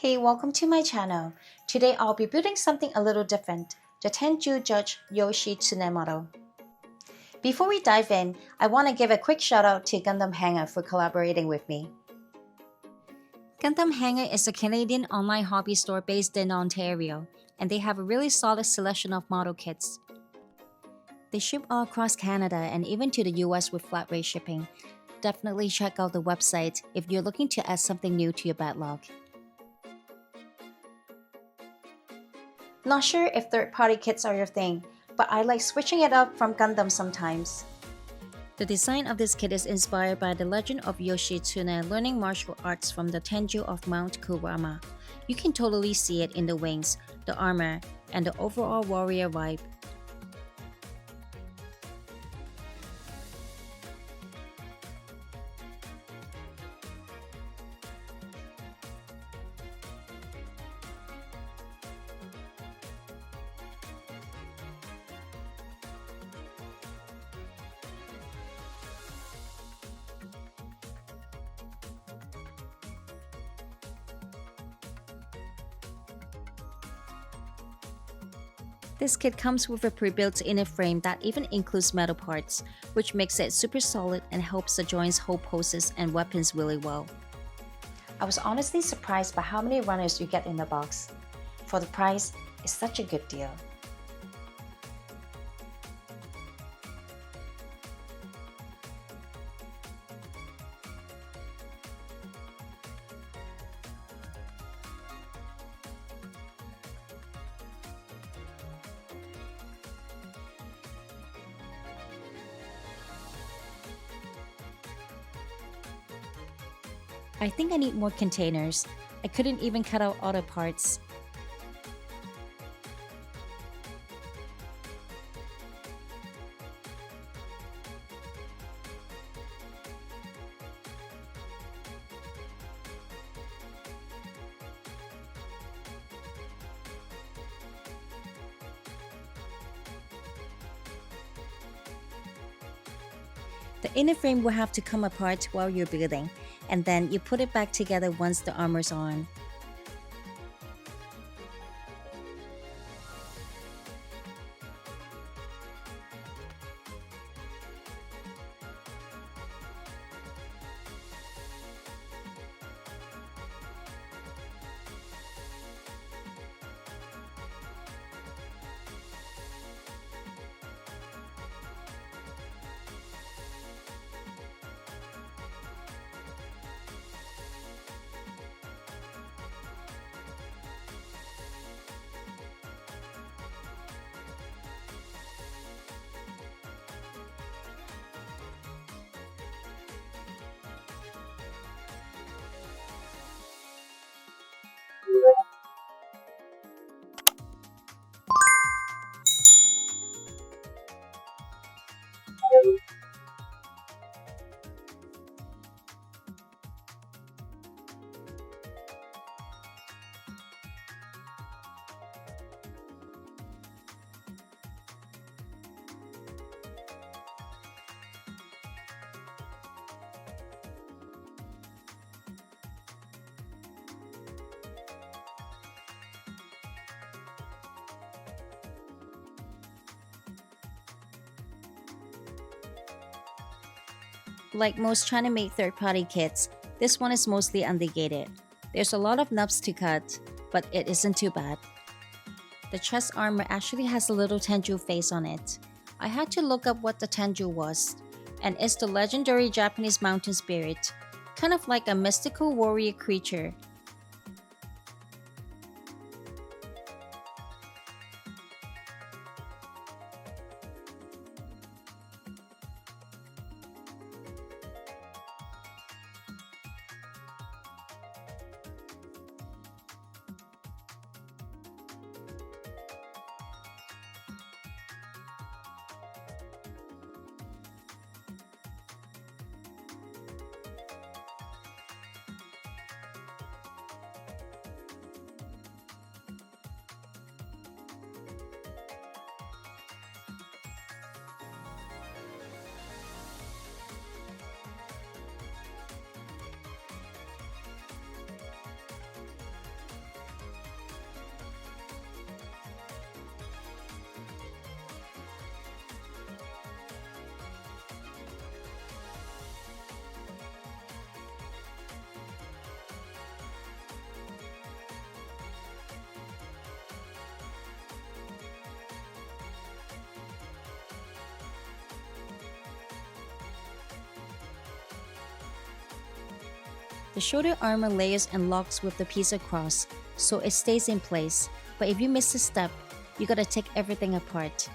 Hey, welcome to my channel. Today I'll be building something a little different, the Tengu Judge Yoshitsune model. Before we dive in, I want to give a quick shout out to Gundam Hangar for collaborating with me. Gundam Hangar is a Canadian online hobby store based in Ontario, and they have a really solid selection of model kits. They ship all across Canada and even to the US with flat rate shipping. Definitely check out the website if you're looking to add something new to your backlog. Not sure if third-party kits are your thing, but I like switching it up from Gundam sometimes. The design of this kit is inspired by the legend of Yoshitune learning martial arts from the Tenju of Mount Kurama. You can totally see it in the wings, the armor, and the overall warrior vibe. This kit comes with a pre-built inner frame that even includes metal parts, which makes it super solid and helps the joints hold poses and weapons really well. I was honestly surprised by how many runners you get in the box. For the price, it's such a good deal. I think I need more containers. I couldn't even cut out all the parts. The inner frame will have to come apart while you're building, and then you put it back together once the armor's on. Like most China-made third-party kits, this one is mostly unligated. There's a lot of nubs to cut, but it isn't too bad. The chest armor actually has a little Tenju face on it. I had to look up what the Tenju was, and it's the legendary Japanese mountain spirit, kind of like a mystical warrior creature. The shoulder armor layers and locks with the piece across, so it stays in place. But if you miss a step, you gotta take everything apart.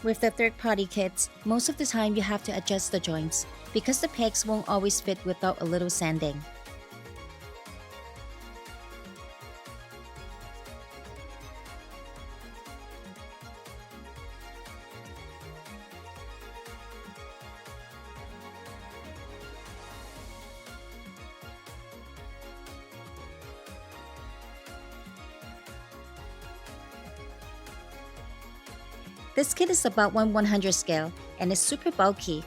With the third party kits, most of the time you have to adjust the joints because the pegs won't always fit without a little sanding. This kit is about 1/100 scale and is super bulky.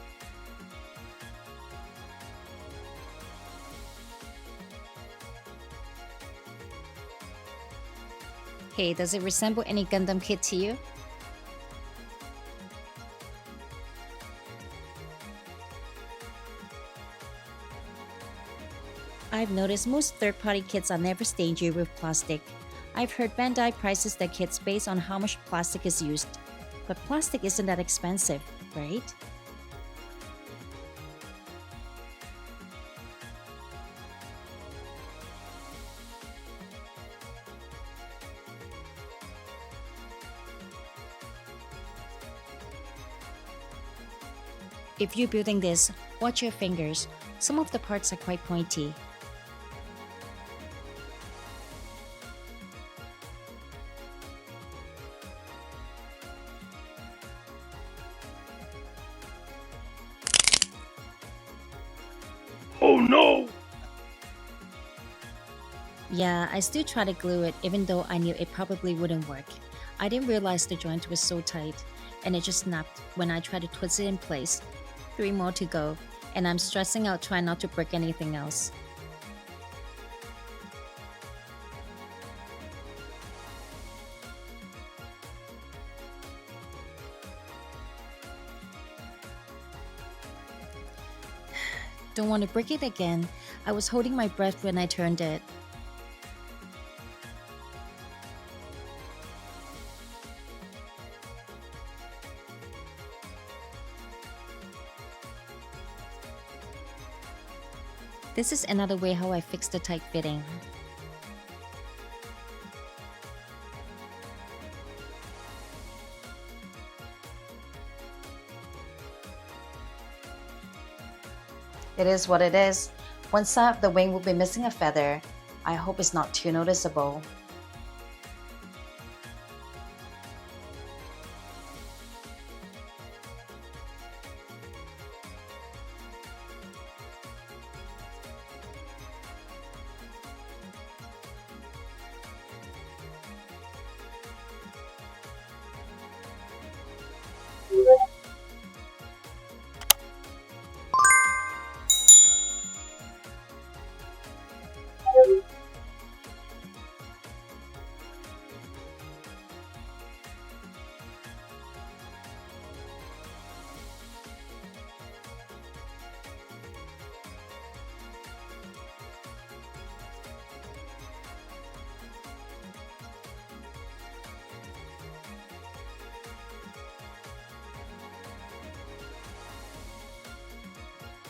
Hey, does it resemble any Gundam kit to you? I've noticed most third-party kits are never stingy with plastic. I've heard Bandai prices their kits based on how much plastic is used. But plastic isn't that expensive, right? If you're building this, watch your fingers. Some of the parts are quite pointy. Oh no! Yeah, I still try to glue it even though I knew it probably wouldn't work. I didn't realize the joint was so tight, and it just snapped when I tried to twist it in place. 3 more to go, and I'm stressing out trying not to break anything else. Don't want to break it again. I was holding my breath when I turned it. This is another way how I fix the tight fitting. It is what it is. One side of the wing will be missing a feather. I hope it's not too noticeable.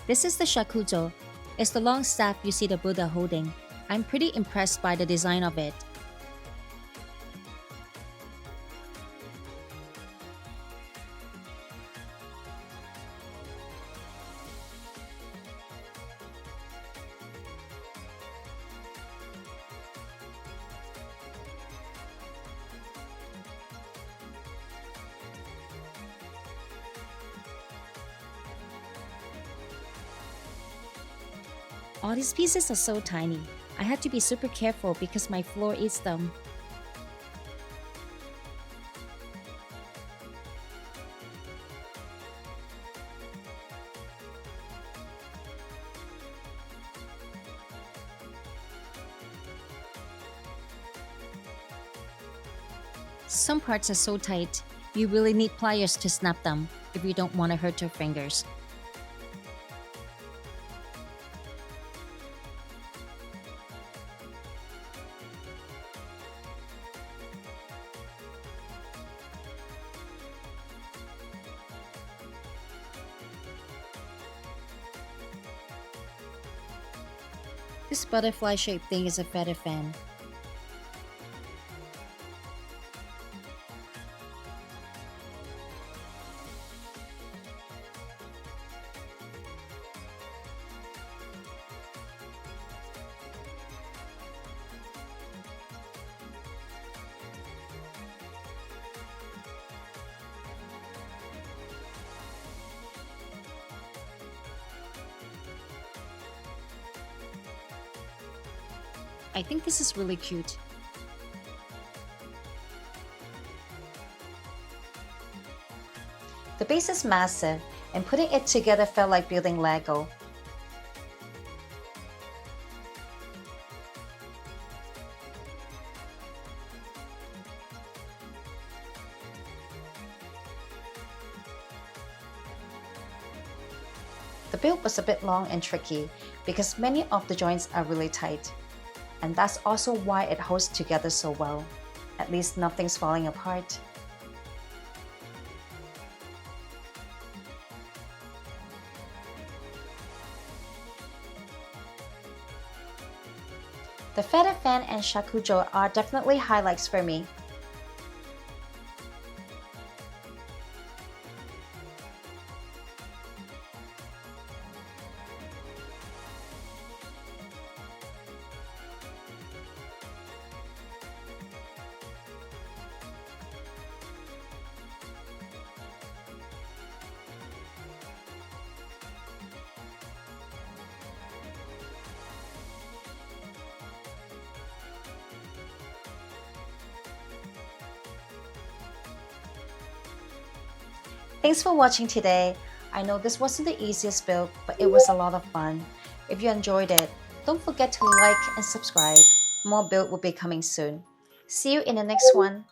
This is the shakuzo. It's the long staff you see the Buddha holding. I'm pretty impressed by the design of it. All these pieces are so tiny. I had to be super careful because my floor eats them. Some parts are so tight, you really need pliers to snap them if you don't want to hurt your fingers. This butterfly-shaped thing is a feather fan. I think this is really cute. The base is massive, and putting it together felt like building Lego. The build was a bit long and tricky because many of the joints are really tight. And that's also why it holds together so well. At least nothing's falling apart. The feather fan and shakujo are definitely highlights for me. Thanks for watching today. I know this wasn't the easiest build, but it was a lot of fun. If you enjoyed it, don't forget to like and subscribe. More build will be coming soon. See you in the next one.